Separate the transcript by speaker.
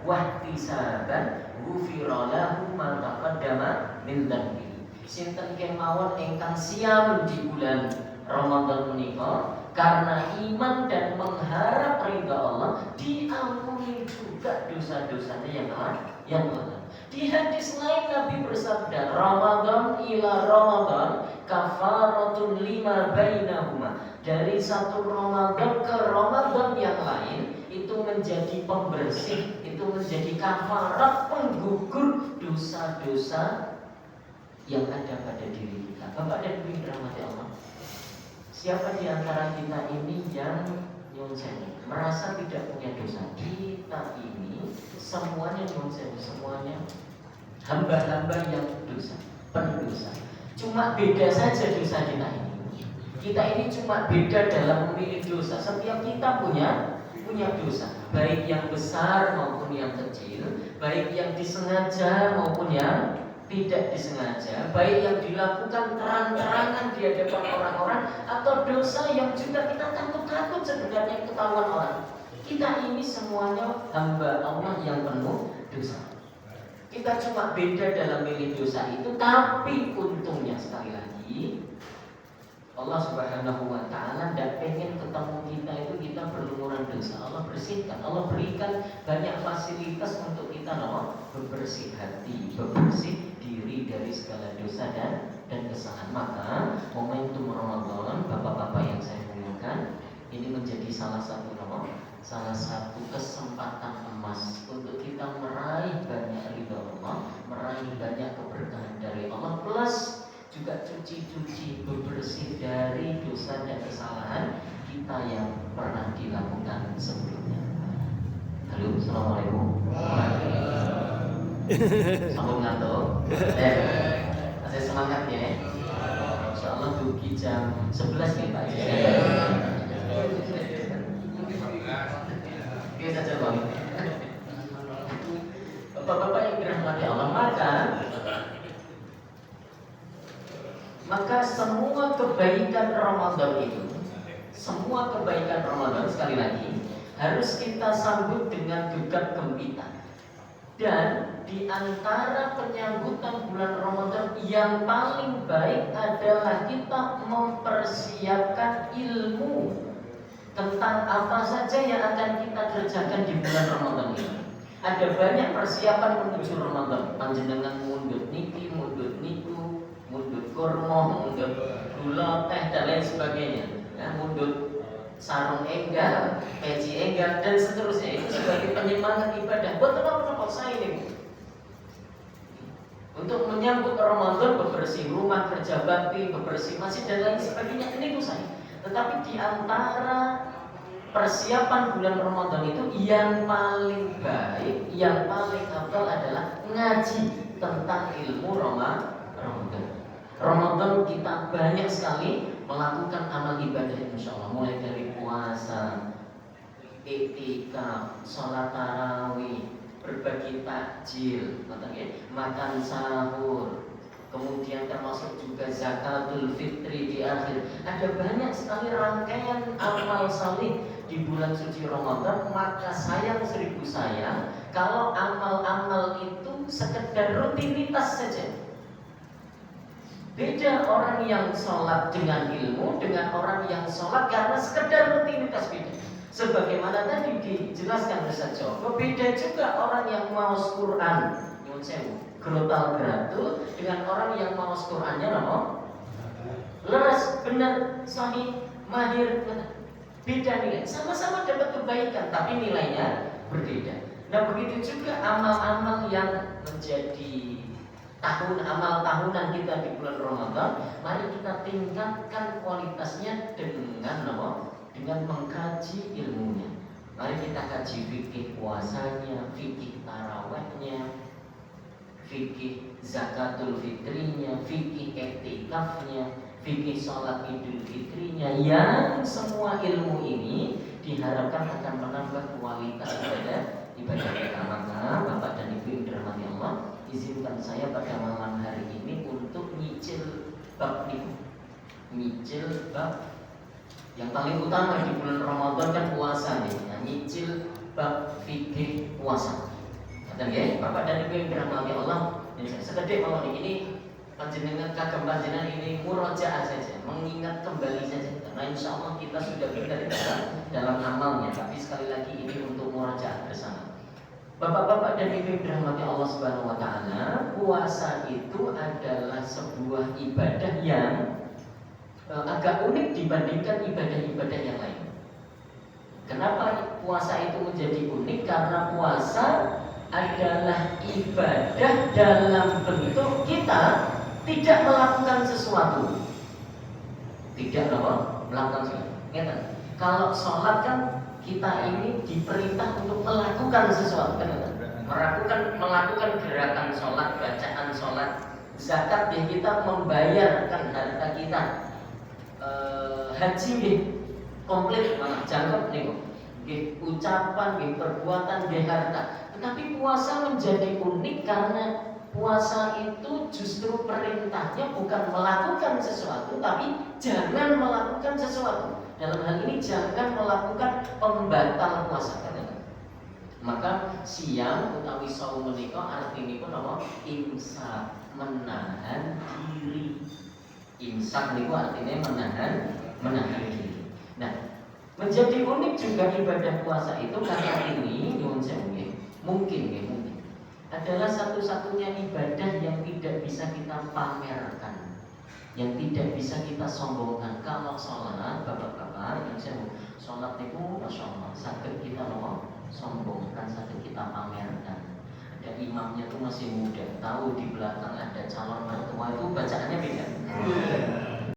Speaker 1: wahtisaban ghufira lahu ma taqaddama min dhanbi. Sinten kemawon ingkang siam di bulan Ramadan menika karena iman dan mengharap ridha Allah, diampuni juga dosa-dosanya yang lain. Di hadis lain Nabi bersabda, Ramadan ila Ramadan kafaratun lima bainahuma. Dari satu Ramadan ke Ramadan yang lain itu menjadi pembersih, itu menjadi kafarat, penggugur dosa-dosa yang ada pada diri kita. Bapak dan Ibu dirahmati Allah, siapa di antara kita ini yang nyonsen merasa tidak punya dosa? Kita ini semuanya nyonsen, semuanya hamba-hamba yang dosa, pendosa. Cuma beda saja dosa kita ini. Kita ini cuma beda dalam memilih dosa. Setiap kita punya dosa, baik yang besar maupun yang kecil, baik yang disengaja maupun yang tidak disengaja, baik yang dilakukan terang-terangan di hadapan orang-orang atau dosa yang juga kita takut-takut sebenarnya ketahuan orang. Kita ini semuanya hamba Allah yang penuh dosa. Kita cuma beda dalam milih dosa itu, tapi untungnya sekali lagi Allah Subhanahu wa Ta'ala tidak pengen ketemu kita itu kita berlumuran dosa. Allah bersihkan, Allah berikan banyak fasilitas untuk kita bersih hati, bersih diri dari segala dosa dan kesalahan. Maka momentum Ramadan, bapak-bapak yang saya muliakan, ini menjadi salah satu kesempatan emas untuk kita meraih banyak ridha Allah, meraih banyak keberkahan dari Allah, plus juga cuci bebersih dari dosa dan kesalahan kita yang pernah dilakukan sebelumnya. Halo, assalamualaikum. Sambung ngantuk. Saya semangat ya. Insyaallah dugi jam 11 nih Pak. Oke saja Bang. Bapak-bapak yang dirahmati Allah, maka semua kebaikan Ramadan itu, semua kebaikan Ramadan sekali lagi harus kita sambut dengan gegap gempita. Dan di antara penyambutan bulan Ramadan yang paling baik adalah kita mempersiapkan ilmu tentang apa saja yang akan kita kerjakan di bulan Ramadan ini. Ada banyak persiapan menuju Ramadan. Panjenengan mundut niki, mundut niku, mundut kurma, mundut gula, teh dan lain sebagainya. Ya, mundut sarung enggal, peci enggal dan seterusnya. Itu sebagai penyemangat ibadah. Buat apa saya ini? Untuk menyambut Ramadan, bebersih rumah, kerja bakti, bebersih masjid dan lain sebagainya. Ini itu saya. Tetapi di antara persiapan bulan Ramadan itu yang paling baik, yang paling afdal adalah ngaji tentang ilmu Ramadan. Ramadan kita banyak sekali melakukan amal ibadah insyaallah, mulai dari puasa, iktikaf, sholat tarawih, berbagi takjil, makan sahur, kemudian termasuk juga zakatul fitri di akhir. Ada banyak sekali rangkaian amal salih di bulan suci Ramadan. Maka sayang seribu sayang kalau amal-amal itu sekedar rutinitas saja. Beda orang yang sholat dengan ilmu dengan orang yang sholat karena sekedar rutinitas, beda. Sebagaimana tadi dijelaskan Ustaz Joko, beda juga orang yang mau Quran, gerotal geratul, dengan orang yang mau Qurannya leres, benar, sahih, mahir, beda nilai. Sama-sama dapat kebaikan, tapi nilainya berbeda. Nah begitu juga amal-amal yang menjadi amal tahunan kita di bulan Ramadan. Mari kita tingkatkan kualitasnya dengan mengkaji ilmunya. Mari kita kaji fikih puasanya, fikih tarawehnya, fikih zakatul fitrinya, fikih iktikafnya, fikih sholat idul fitrinya. Yang semua ilmu ini diharapkan akan menambah kualitas ibadah kita. Maka Bapak dan Ibu yang dirahmati Allah, izinkan saya pada malam hari ini untuk nyicil bab ini. Nyicil bab yang paling utama di bulan Ramadan kan puasa nih. Nyicil bab fikih puasa. Dan ya, Bapak dan Ibu yang dirahmati Allah, sekedip mawon ini panjenengan kagem panjenengan ini murojaah saja, mengingat kembali saja. Karena insya Allah kita sudah pintar dalam amalnya, tapi sekali lagi ini untuk murojaah bersama. Bapak-bapak dan Ibu yang dirahmati Allah Subhanahu wa taala, puasa itu adalah sebuah ibadah yang agak unik dibandingkan ibadah-ibadah yang lain. Kenapa puasa itu menjadi unik? Karena puasa adalah ibadah dalam bentuk kita tidak melakukan sesuatu. Tidak melakukan sesuatu. Kalau sholat kan kita ini diperintah untuk melakukan sesuatu, kan? Melakukan gerakan sholat, bacaan sholat. Zakat ya kita membayarkan harta kita. Haji nih komplit malah jangkep nih kok. Ucapan, perbuatan, harta. Tetapi puasa menjadi unik karena puasa itu justru perintahnya bukan melakukan sesuatu, tapi jangan melakukan sesuatu. Dalam hal ini jangan melakukan pembatal puasa. Maka siang utawi saum menika artinipun apa? Imsak, menahan diri. Imsak niku artinya menahan diri. Nah, menjadi unik juga ibadah puasa itu karena ini nyuwun sewu mungkin adalah satu-satunya ibadah yang tidak bisa kita pamerkan, yang tidak bisa kita sombongkan. Kalau sholat, bapak-bapak yang sewu, sholat itu masya Allah sakit kita sombongkan, sakit kita pamerkan. Ada imamnya tuh masih muda, tahu di belakang ada calon mertua itu bacaannya beda.